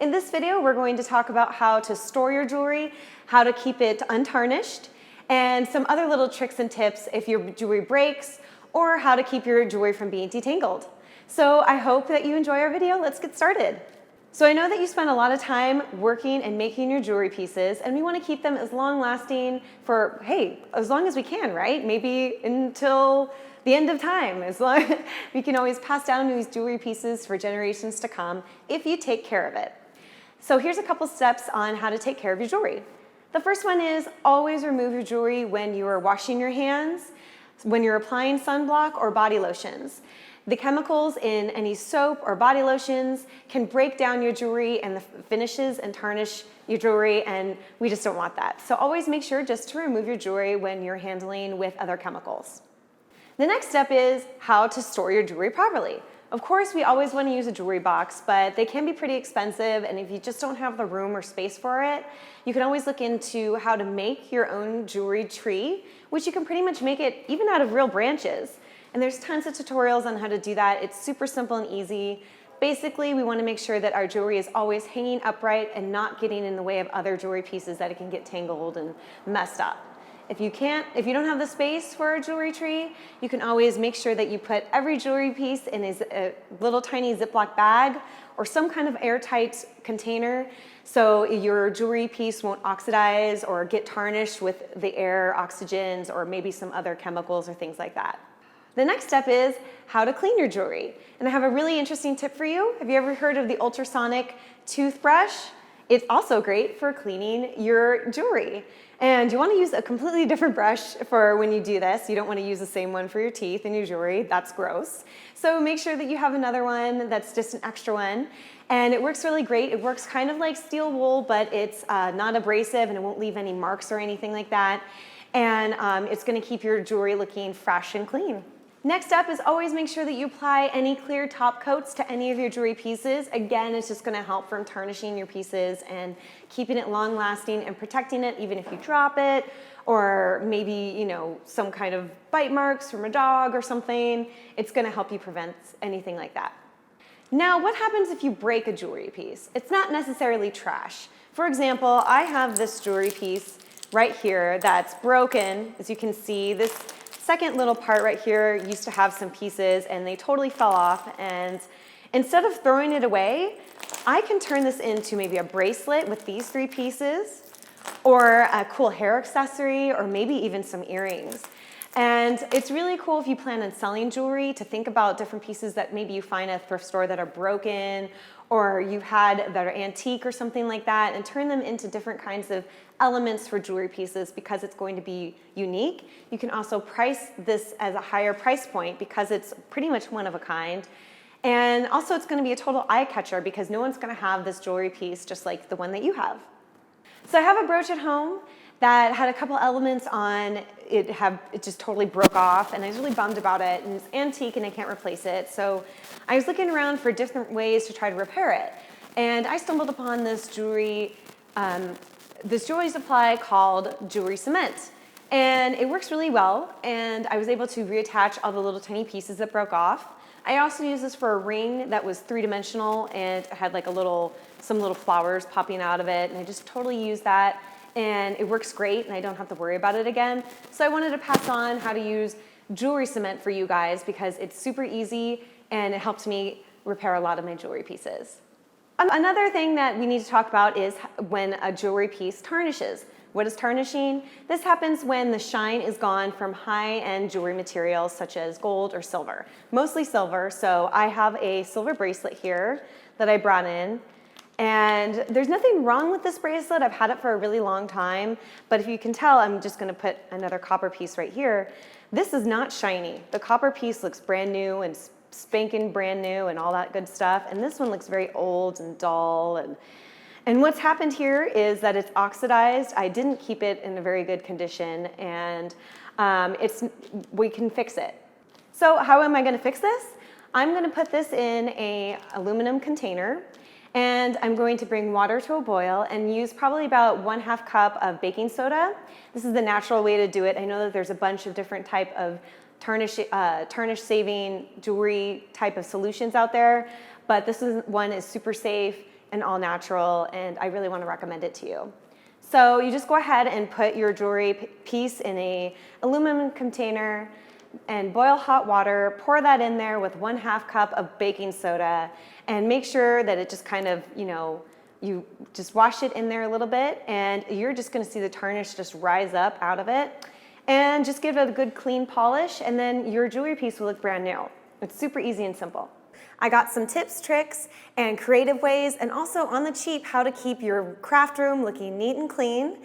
In this video, we're going to talk about how to store your jewelry, how to keep it untarnished, and some other little tricks and tips if your jewelry breaks, or how to keep your jewelry from being detangled. So I hope that you enjoy our video. Let's get started. So I know that you spend a lot of time working and making your jewelry pieces, and we want to keep them as long lasting for, hey, as long as we can, right? Maybe until the end of time. As long we can always pass down these jewelry pieces for generations to come if you take care of it. So here's a couple steps on how to take care of your jewelry. The first one is always remove your jewelry when you are washing your hands, when you're applying sunblock or body lotions. The chemicals in any soap or body lotions can break down your jewelry and the finishes and tarnish your jewelry, and we just don't want that. So always make sure just to remove your jewelry when you're handling with other chemicals. The next step is how to store your jewelry properly. Of course, we always want to use a jewelry box, but they can be pretty expensive, and if you just don't have the room or space for it, you can always look into how to make your own jewelry tree, which you can pretty much make it even out of real branches. And there's tons of tutorials on how to do that. It's super simple and easy. Basically, we want to make sure that our jewelry is always hanging upright and not getting in the way of other jewelry pieces that it can get tangled and messed up. If you don't have the space for a jewelry tree, you can always make sure that you put every jewelry piece in a little tiny Ziploc bag or some kind of airtight container so your jewelry piece won't oxidize or get tarnished with the air, oxygens, or maybe some other chemicals or things like that. The next step is how to clean your jewelry. And I have a really interesting tip for you. Have you ever heard of the ultrasonic toothbrush? It's also great for cleaning your jewelry. And you want to use a completely different brush for when you do this. You don't want to use the same one for your teeth and your jewelry. That's gross. So make sure that you have another one that's just an extra one. And it works really great. It works kind of like steel wool, but it's not abrasive and it won't leave any marks or anything like that. And it's going to keep your jewelry looking fresh and clean. Next up is always make sure that you apply any clear top coats to any of your jewelry pieces. Again, it's just going to help from tarnishing your pieces and keeping it long lasting and protecting it even if you drop it, or maybe, some kind of bite marks from a dog or something. It's going to help you prevent anything like that. Now, what happens if you break a jewelry piece? It's not necessarily trash. For example, I have this jewelry piece right here that's broken. As you can see, this second little part right here used to have some pieces and they totally fell off, and instead of throwing it away, I can turn this into maybe a bracelet with these 3 pieces, or a cool hair accessory, or maybe even some earrings. And it's really cool if you plan on selling jewelry to think about different pieces that maybe you find at a thrift store that are broken, or you've had that are antique or something like that, and turn them into different kinds of elements for jewelry pieces because it's going to be unique. You can also price this as a higher price point because it's pretty much one of a kind. And also it's going to be a total eye catcher because no one's going to have this jewelry piece just like the one that you have. So I have a brooch at home that had a couple elements on it. It just totally broke off, and I was really bummed about it, and it's antique and I can't replace it. So I was looking around for different ways to try to repair it, and I stumbled upon this jewelry supply called Jewelry Cement, and it works really well, and I was able to reattach all the little tiny pieces that broke off. I also used this for a ring that was 3-dimensional and it had like some little flowers popping out of it, and I just totally used that. And it works great and I don't have to worry about it again. So I wanted to pass on how to use jewelry cement for you guys because it's super easy and it helps me repair a lot of my jewelry pieces. Another thing that we need to talk about is when a jewelry piece tarnishes. What is tarnishing? This happens when the shine is gone from high-end jewelry materials such as gold or silver. Mostly silver, so I have a silver bracelet here that I brought in. And there's nothing wrong with this bracelet. I've had it for a really long time, but if you can tell, I'm just going to put another copper piece right here. This is not shiny. The copper piece looks brand new and spanking brand new and all that good stuff, and this one looks very old and dull. And what's happened here is that it's oxidized. I didn't keep it in a very good condition, and we can fix it. So how am I going to fix this? I'm going to put this in an aluminum container. And I'm going to bring water to a boil and use probably about 1/2 cup of baking soda. This is the natural way to do it. I know that there's a bunch of different type of tarnish saving jewelry type of solutions out there, but this one is super safe. and all natural, and I really want to recommend it to you. So you just go ahead and put your jewelry piece in a aluminum container and boil hot water, pour that in there with 1/2 cup of baking soda, and make sure that it just kind of, you just wash it in there a little bit, and you're just gonna see the tarnish just rise up out of it. And just give it a good clean polish, and then your jewelry piece will look brand new. It's super easy and simple. I got some tips, tricks, and creative ways, and also on the cheap, how to keep your craft room looking neat and clean.